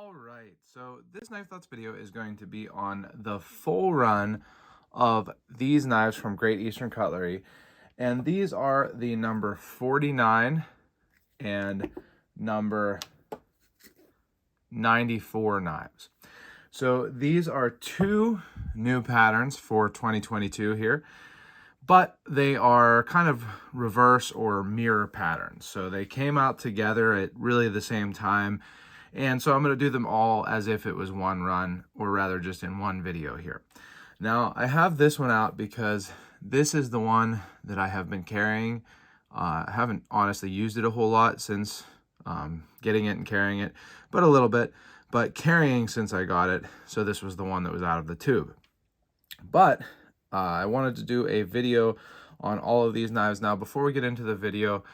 All right, so this Knife Thoughts video is going to be on the full run of these knives from Great Eastern Cutlery. And these are the number 49 and number 94 knives. So these are two new patterns for 2022 here, but they are kind of reverse or mirror patterns. So they came out together at really the same time. And so I'm going to do them all as if it was one run, or rather just in one video here. Now I have this one out because this is the one that I have been carrying. I haven't honestly used it a whole lot since getting it and carrying it, but a little bit, but carrying since I got it. So this was the one that was out of the tube. But I wanted to do a video on all of these knives. Now, before we get into the video,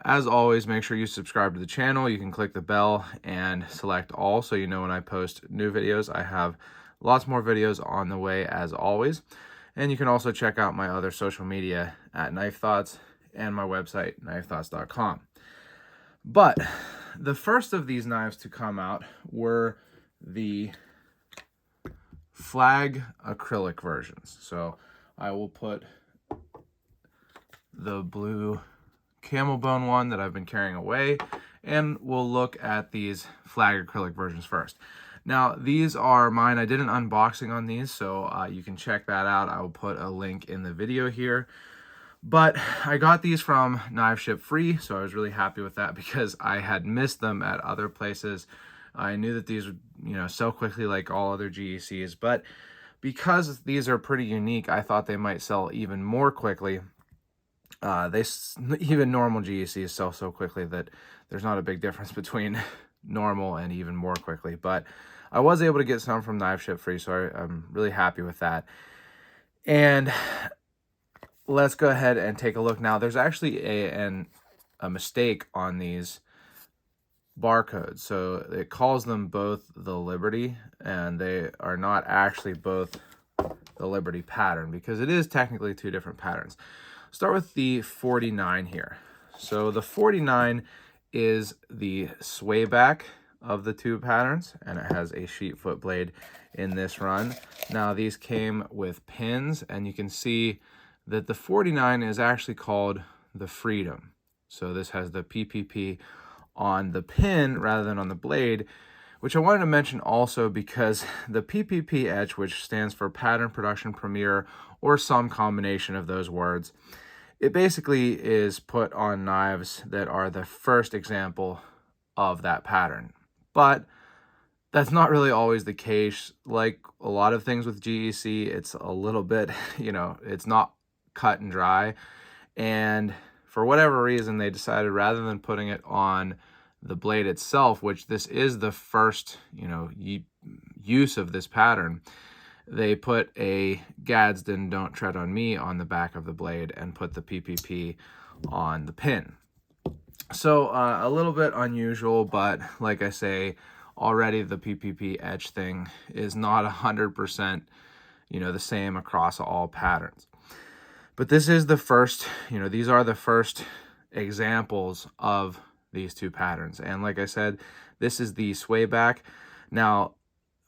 as always, make sure you subscribe to the channel. You can click the bell and select all so you know when I post new videos. I have lots more videos on the way as always. And you can also check out my other social media at Knife Thoughts and my website, knifethoughts.com. But the first of these knives to come out were the Flag Acrylic versions. So I will put the blue camel bone one that I've been carrying away, and we'll look at these Flag Acrylic versions first. Now, these are mine. I did an unboxing on these, so you can check that out. I will put a link in the video here. But I got these from Knife Ship Free, so I was really happy with that because I had missed them at other places. I knew that these would, sell quickly like all other GECs, but because these are pretty unique, I thought they might sell even more quickly. Even normal GECs sell so quickly that there's not a big difference between normal and even more quickly. But I was able to get some from Knife Ship Free, so I'm really happy with that. And let's go ahead and take a look. Now, there's actually a mistake on these barcodes. So it calls them both the Liberty, and they are not actually both the Liberty pattern because it is technically two different patterns. Start with the 49 here. So the 49 is the sway back of the two patterns, and it has a sheet foot blade in this run. Now these came with pins, and you can see that the 49 is actually called the Freedom. So this has the PPP on the pin rather than on the blade, which I wanted to mention also because the PPP etch, which stands for Pattern Production Premier, or some combination of those words, it basically is put on knives that are the first example of that pattern. But that's not really always the case. Like a lot of things with GEC, it's a little bit, it's not cut and dry. And for whatever reason, they decided rather than putting it on the blade itself, which this is the first, use of this pattern, they put a Gadsden Don't Tread on Me on the back of the blade and put the PPP on the pin. So a little bit unusual, but like I say, already the PPP etch thing is not 100%, the same across all patterns. But this is the first, these are the first examples of these two patterns. And like I said, this is the sway back. Now,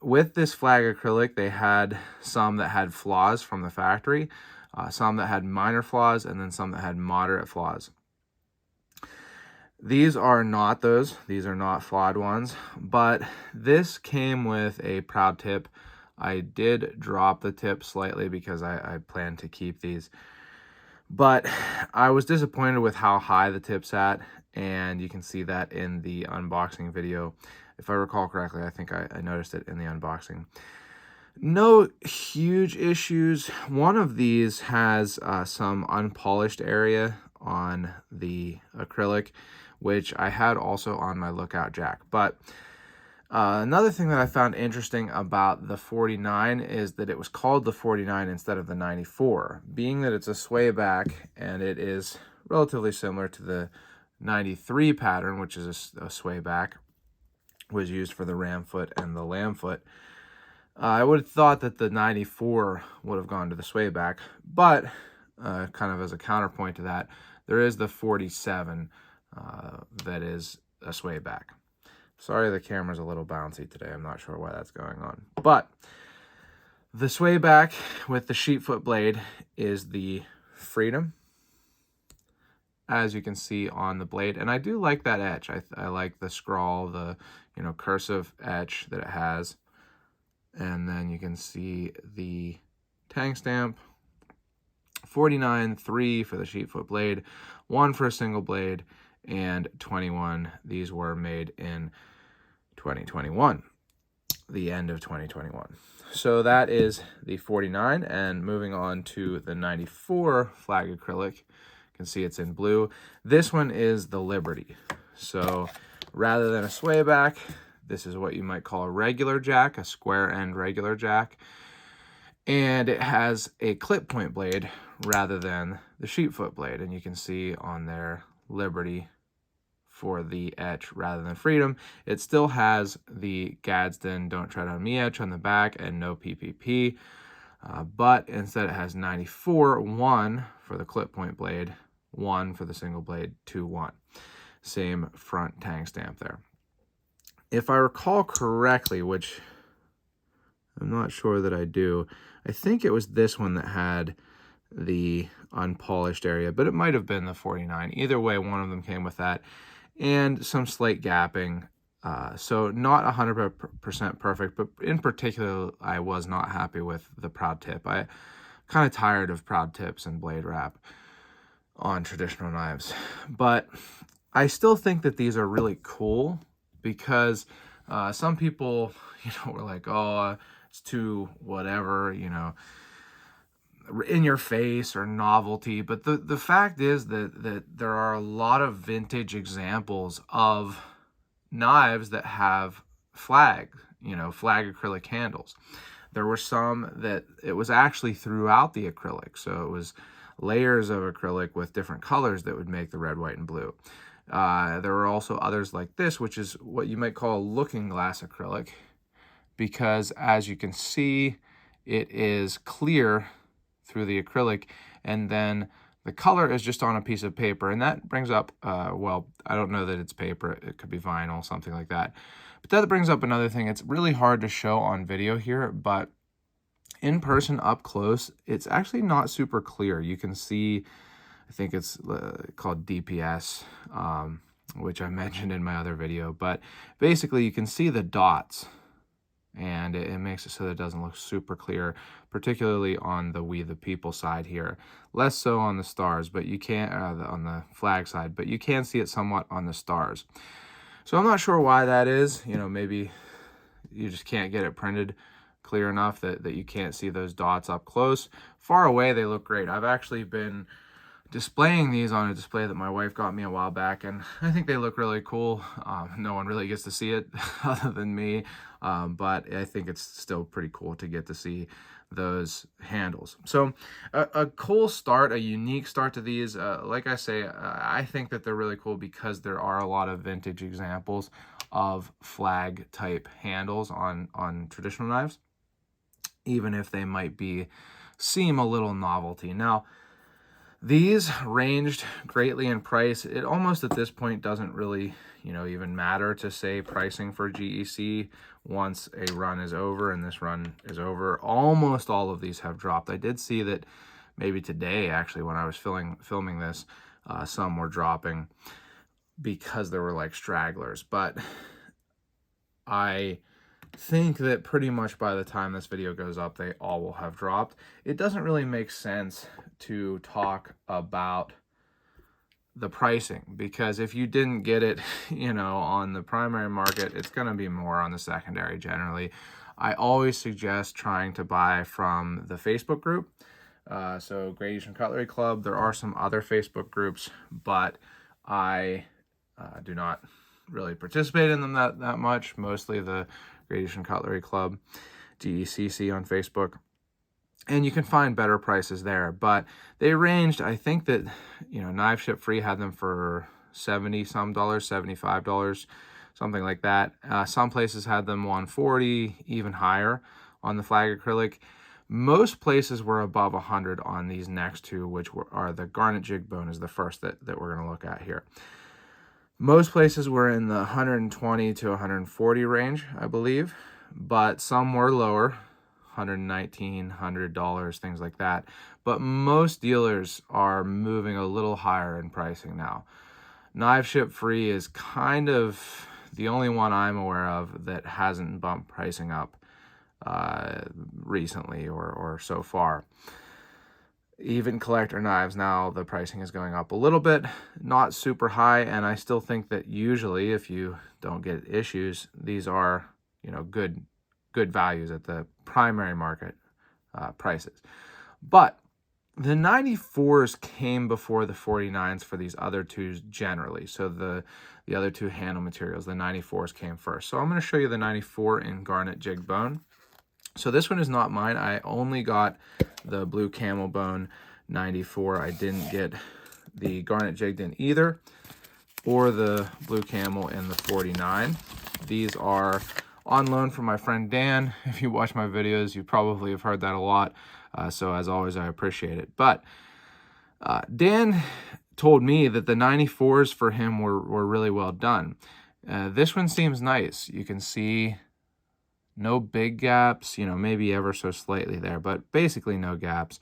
with this Flag Acrylic, they had some that had flaws from the factory, some that had minor flaws, and then some that had moderate flaws. These are not those. These are not flawed ones, but this came with a proud tip. I did drop the tip slightly because I plan to keep these. But I was disappointed with how high the tip's at, and you can see that in the unboxing video. If I recall correctly, I think I noticed it in the unboxing. No huge issues. One of these has some unpolished area on the acrylic, which I had also on my lookout jack. But another thing that I found interesting about the 49 is that it was called the 49 instead of the 94, being that it's a sway back and it is relatively similar to the 93 pattern, which is a sway back, was used for the ram foot and the lamb foot. I would have thought that the 94 would have gone to the sway back, but kind of as a counterpoint to that, there is the 47 that is a sway back. Sorry, the camera's a little bouncy today. I'm not sure why that's going on. But the sway back with the sheep foot blade is the Freedom, as you can see on the blade. And I do like that etch. I like the scrawl, the cursive etch that it has. And then you can see the tang stamp, 49.3 for the sheep foot blade, 1 for a single blade, and 21. These were made in 2021, the end of 2021. So that is the 49, and moving on to the 94 Flag Acrylic. You can see it's in blue. This one is the Liberty. So rather than a sway back, this is what you might call a regular jack, a square end regular jack. And it has a clip point blade rather than the sheep foot blade. And you can see on their Liberty for the etch rather than Freedom, it still has the Gadsden Don't Tread on Me etch on the back and no PPP. But instead it has 94, 1 for the clip point blade, 1 for the single blade, 2, 1. Same front tang stamp there. If I recall correctly, which I'm not sure that I do, I think it was this one that had the unpolished area, but it might have been the 49. Either way, one of them came with that. And some slight gapping. So not 100% perfect, but in particular, I was not happy with the proud tip. I kind of tired of proud tips and blade wrap on traditional knives. But I still think that these are really cool because some people, were like, oh, it's too whatever, in your face or novelty. But the fact is that there are a lot of vintage examples of knives that have flag acrylic handles. There were some that it was actually throughout the acrylic, so it was layers of acrylic with different colors that would make the red, white, and blue. There were also others like this, which is what you might call looking glass acrylic, because as you can see, it is clear through the acrylic, and then the color is just on a piece of paper. And that brings up, well, I don't know that it's paper, it could be vinyl, something like that. But that brings up another thing. It's really hard to show on video here, but in person up close, it's actually not super clear. You can see, I think it's called DPS, which I mentioned in my other video, but basically you can see the dots, and it makes it so that it doesn't look super clear, particularly on the We the People side here. Less so on the stars, but you can't, on the flag side, but you can see it somewhat on the stars. So I'm not sure why that is. Maybe you just can't get it printed clear enough that you can't see those dots up close. Far away, they look great. I've actually been displaying these on a display that my wife got me a while back, and I think they look really cool. No one really gets to see it other than me, but I think it's still pretty cool to get to see those handles. So a cool start, a unique start to these. Like I say, I think that they're really cool because there are a lot of vintage examples of flag type handles on traditional knives, even if they might seem a little novelty. Now, these ranged greatly in price. It almost at this point doesn't really, even matter to say pricing for GEC once a run is over, and this run is over. Almost all of these have dropped. I did see that maybe today, actually, when I was filming this, some were dropping because there were like stragglers. But I think that pretty much by the time this video goes up, they all will have dropped. It doesn't really make sense to talk about the pricing, because if you didn't get it, on the primary market, it's going to be more on the secondary generally. I always suggest trying to buy from the Facebook group. So Gradation Cutlery Club, there are some other Facebook groups, but I do not really participate in them that much. Mostly the Gradation Cutlery Club, GECC on Facebook. And you can find better prices there, but they ranged, I think that, Knife Ship Free had them for $70 some, $75, something like that. Some places had them $140, even higher on the Flag Acrylic. Most places were above $100 on these next two, which are the Garnet Jig Bone is the first that we're going to look at here. Most places were in the 120 to 140 range, I believe, but some were lower, $119, $100, things like that. But most dealers are moving a little higher in pricing now. Knife Ship Free is kind of the only one I'm aware of that hasn't bumped pricing up recently or so far. Even collector knives now, the pricing is going up a little bit, not super high, and I still think that usually if you don't get issues, these are, you know, good values at the primary market prices. But the 94s came before the 49s for these other twos generally. So the other two handle materials, the 94s came first. So I'm going to show you the 94 in garnet jig bone. So this one is not mine. I only got the blue camel bone 94. I didn't get the garnet jigged in either, or the blue camel in the 49. These are on loan from my friend Dan. If you watch my videos, you probably have heard that a lot. So as always, I appreciate it. But Dan told me that the 94s for him were really well done. This one seems nice. You can see no big gaps, you know, maybe ever so slightly there, but basically no gaps.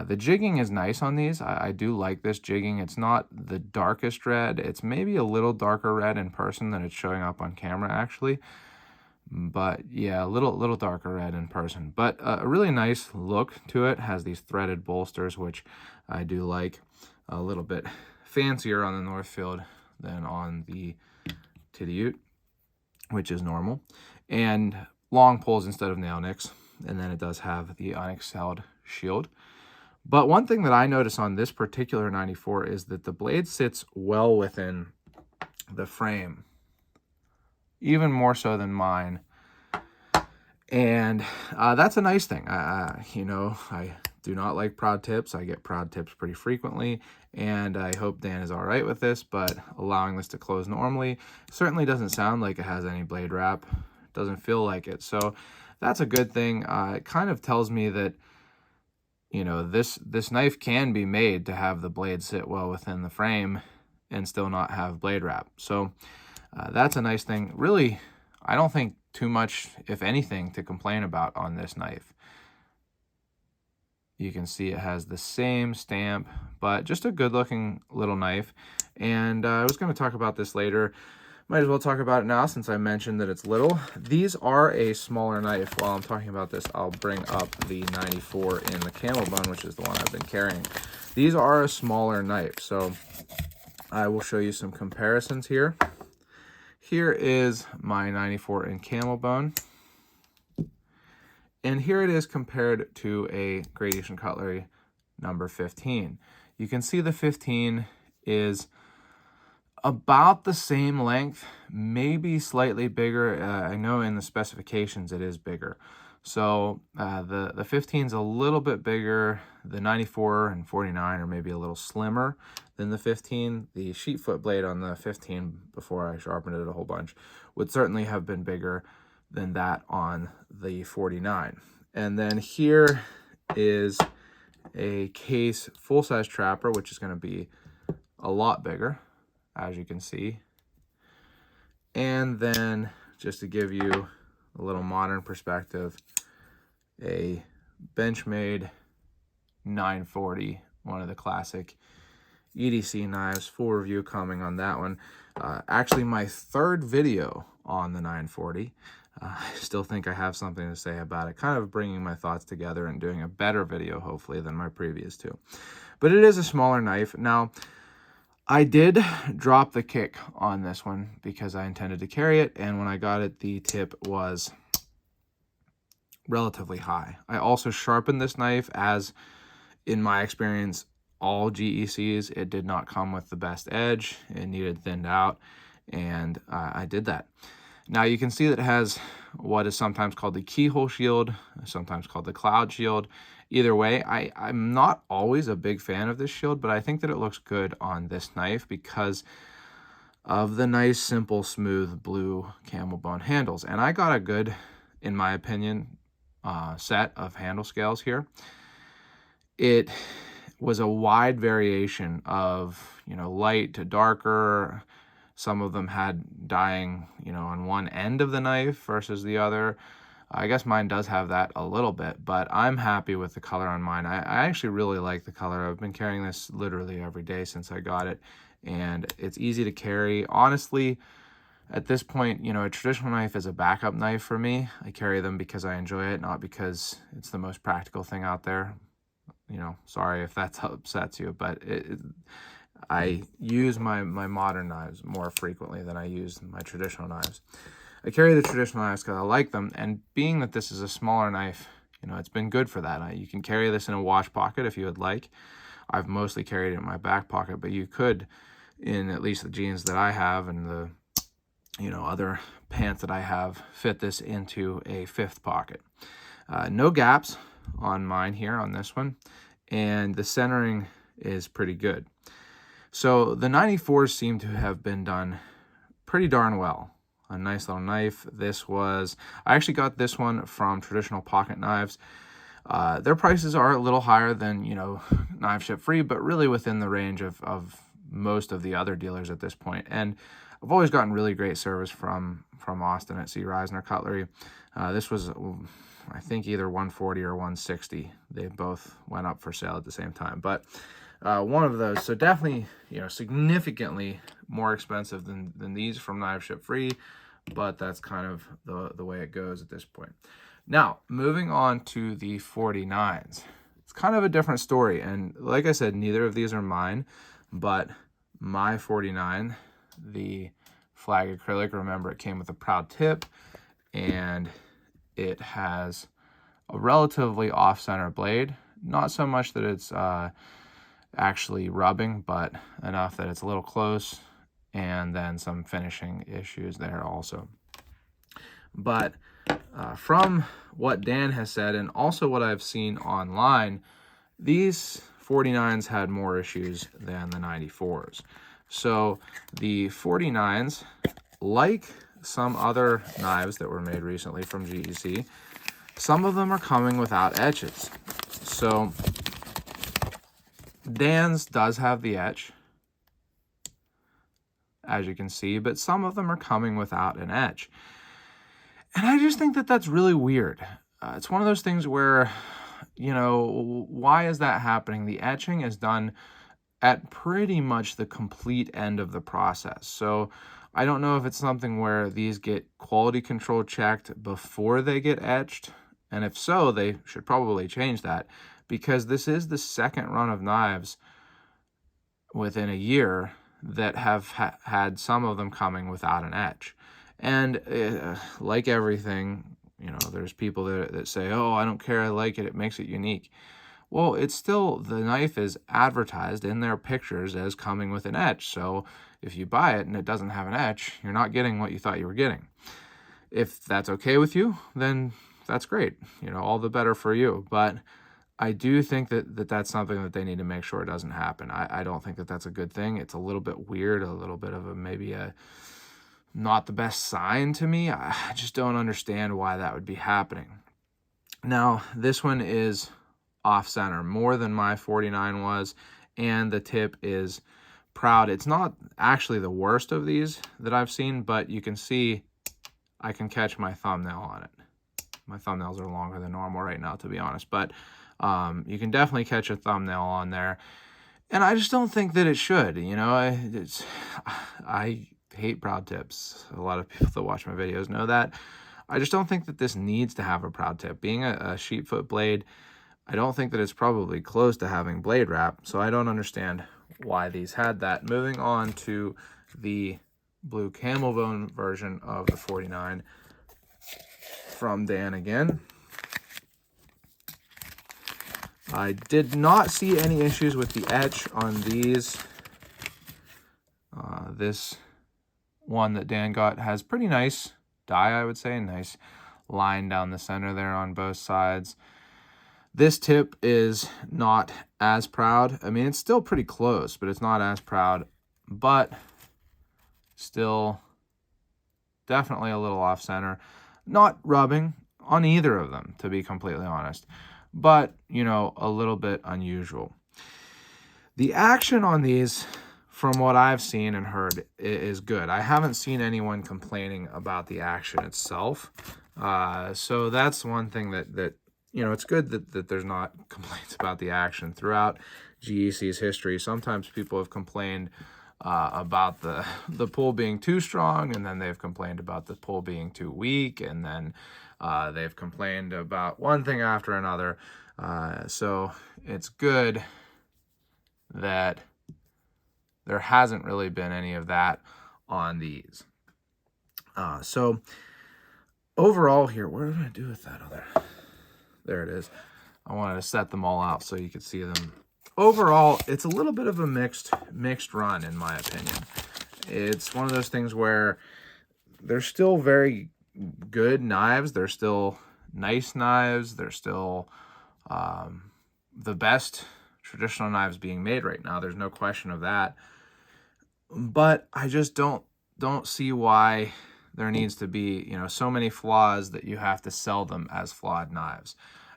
The jigging is nice on these. I do like this jigging. It's not the darkest red. It's maybe a little darker red in person than it's showing up on camera, actually. But yeah, a little darker red in person. But a really nice look to it. Has these threaded bolsters, which I do like. A little bit fancier on the Northfield than on the Titty Ute, which is normal. And long pulls instead of nail nicks, and then it does have the unexcelled shield. But one thing that I notice on this particular 94 is that the blade sits well within the frame, even more so than mine, and that's a nice thing. You know, I do not like prod tips. I get prod tips pretty frequently, and I hope Dan is all right with this, but allowing this to close normally certainly doesn't sound like it has any blade wrap. Doesn't feel like it, so that's a good thing. It kind of tells me that, you know, this knife can be made to have the blade sit well within the frame and still not have blade wrap. So that's a nice thing. Really, I don't think too much, if anything, to complain about on this knife. You can see it has the same stamp, but just a good looking little knife. And I was going to talk about this later. Might as well talk about it now since I mentioned that it's little. These are a smaller knife. While I'm talking about this, I'll bring up the 94 in the camel bone, which is the one I've been carrying. These are a smaller knife, so I will show you some comparisons here. Here is my 94 in camel bone. And here it is compared to a Gradation Cutlery number 15. You can see the 15 is about the same length, maybe slightly bigger. I know in the specifications it is bigger. So the 15 is a little bit bigger. The 94 and 49 are maybe a little slimmer than the 15. The sheet foot blade on the 15, before I sharpened it a whole bunch, would certainly have been bigger than that on the 49. And then here is a case full-size trapper, which is going to be a lot bigger, as you can see. And then, just to give you a little modern perspective, a Benchmade 940, one of the classic EDC knives. Full review coming on that one. Actually, my third video on the 940. I still think I have something to say about it, kind of bringing my thoughts together and doing a better video, hopefully, than my previous two. But it is a smaller knife. Now, I did drop the kick on this one because I intended to carry it, and when I got it, the tip was relatively high. I also sharpened this knife, as in my experience, all GECs, it did not come with the best edge. It needed thinned out, and I did that. Now you can see that it has what is sometimes called the keyhole shield, sometimes called the cloud shield. Either way, I'm not always a big fan of this shield, but I think that it looks good on this knife because of the nice, simple, smooth blue camel bone handles. And I got a good, in my opinion, set of handle scales here. It was a wide variation of, you know, light to darker, Some of them had dyeing, you know, on one end of the knife versus the other. I guess mine does have that a little bit, but I'm happy with the color on mine. I actually really like the color. I've been carrying this literally every day since I got it, and it's easy to carry. Honestly, at this point, you know, a traditional knife is a backup knife for me. I carry them because I enjoy it, not because it's the most practical thing out there. You know, sorry if that upsets you, but I use my modern knives more frequently than I use my traditional knives. I carry the traditional knives because I like them, and being that this is a smaller knife, you know, it's been good for that. You can carry this in a watch pocket if you would like. I've mostly carried it in my back pocket, but you could, in at least the jeans that I have and the, you know, other pants that I have, fit this into a fifth pocket. No gaps on mine here on this one, and the centering is pretty good. So the 94s seem to have been done pretty darn well. A nice little knife. I actually got this one from Traditional Pocket Knives. Their prices are a little higher than, you know, Knife Ship Free, but really within the range of most of the other dealers at this point. And I've always gotten really great service from Austin at C. Reisner Cutlery. This was, I think, either 140 or 160. They both went up for sale at the same time, but one of those. So definitely, you know, significantly more expensive than these from Knife Ship Free, but that's kind of the way it goes at this point. Now, moving on to the 49s. It's kind of a different story, and like I said, neither of these are mine, but my 49, the Flag Acrylic, remember, it came with a proud tip, and it has a relatively off-center blade. Not so much that it's actually rubbing, but enough that it's a little close, and then some finishing issues there also. But from what Dan has said, and also what I've seen online, these 49s had more issues than the 94s. So the 49s, like some other knives that were made recently from GEC, some of them are coming without etches. So Dan's does have the etch, as you can see, but some of them are coming without an etch. And I just think that that's really weird. It's one of those things where, you know, why is that happening? The etching is done at pretty much the complete end of the process. So I don't know if it's something where these get quality control checked before they get etched. And if so, they should probably change that, because this is the second run of knives within a year that have had some of them coming without an etch. And like everything, you know, there's people that say, oh, I don't care, I like it, it makes it unique. Well, it's still, the knife is advertised in their pictures as coming with an etch. So if you buy it and it doesn't have an etch, you're not getting what you thought you were getting. If that's okay with you, then that's great. You know, all the better for you. But I do think that that's something that they need to make sure it doesn't happen. I don't think that that's a good thing. It's a little bit weird, a little bit of maybe not the best sign to me. I just don't understand why that would be happening. Now, this one is off-center more than my 49 was, and the tip is proud. It's not actually the worst of these that I've seen, but you can see I can catch my thumbnail on it. My thumbnails are longer than normal right now, to be honest, but you can definitely catch a thumbnail on there, and I just don't think that it should. You know, I hate proud tips. A lot of people that watch my videos know that. I just don't think that this needs to have a proud tip. Being a sheepfoot blade, I don't think that it's probably close to having blade wrap, so I don't understand why these had that. Moving on to the blue camel bone version of the 49 from Dan again. I did not see any issues with the etch on these. This one that Dan got has pretty nice dye, I would say. Nice line down the center there on both sides. This tip is not as proud. I mean, it's still pretty close, but it's not as proud. But still definitely a little off-center. Not rubbing on either of them, to be completely honest. But, you know, a little bit unusual. The action on these from what I've seen and heard, is good. I haven't seen anyone complaining about the action itself. So that's one thing that you know, it's good that there's not complaints about the action throughout GEC's history. Sometimes people have complained about the pull being too strong, and then they've complained about the pull being too weak, and then they've complained about one thing after another. So it's good that there hasn't really been any of that on these. So overall here, what did I do with that other? There it is. I wanted to set them all out so you could see them. Overall, it's a little bit of a mixed run, in my opinion. It's one of those things where they're still very good knives. They're still nice knives. They're still the best traditional knives being made right now. There's no question of that. But I just don't see why there needs to be, you know, so many flaws that you have to sell them as flawed knives,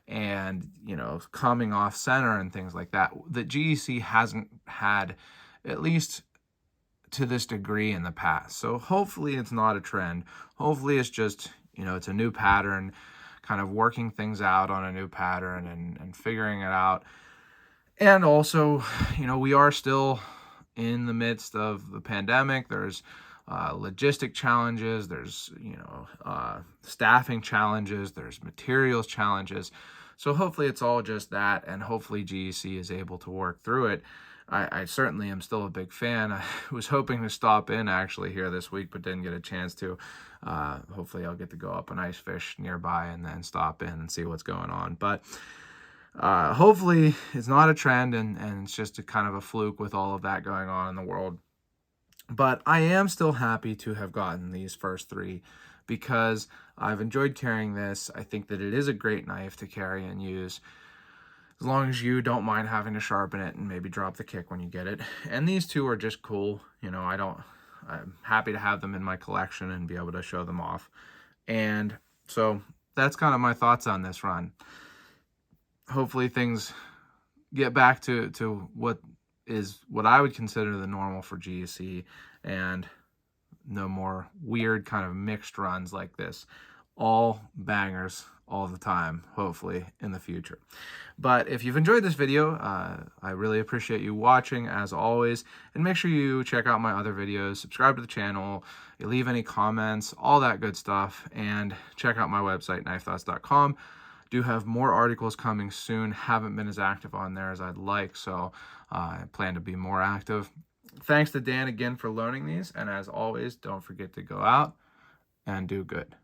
and, you know, coming off center and things like that GEC hasn't had, at least to this degree, in the past. So hopefully it's not a trend. Hopefully it's just, you know, it's a new pattern, kind of working things out on a new pattern and figuring it out. And also, you know, we are still in the midst of the pandemic. There's logistic challenges, there's, you know, staffing challenges, there's materials challenges. So hopefully it's all just that, and hopefully GEC is able to work through it. I certainly am still a big fan. I was hoping to stop in actually here this week, but didn't get a chance to. Hopefully I'll get to go up an ice fish nearby and then stop in and see what's going on. But hopefully it's not a trend, and it's just a kind of a fluke with all of that going on in the world. But I am still happy to have gotten these first three, because I've enjoyed carrying this. I think that it is a great knife to carry and use, as long as you don't mind having to sharpen it and maybe drop the kick when you get it. And these two are just cool. You know, I'm happy to have them in my collection and be able to show them off. And so that's kind of my thoughts on this run. Hopefully things get back to what I would consider the normal for GEC, and no more weird kind of mixed runs like this. All bangers all the time, hopefully, in the future. But if you've enjoyed this video, I really appreciate you watching, as always. And make sure you check out my other videos, subscribe to the channel, you leave any comments, all that good stuff, and check out my website, knifethoughts.com. Do have more articles coming soon. Haven't been as active on there as I'd like, so I plan to be more active. Thanks to Dan again for loaning these, and as always, don't forget to go out and do good.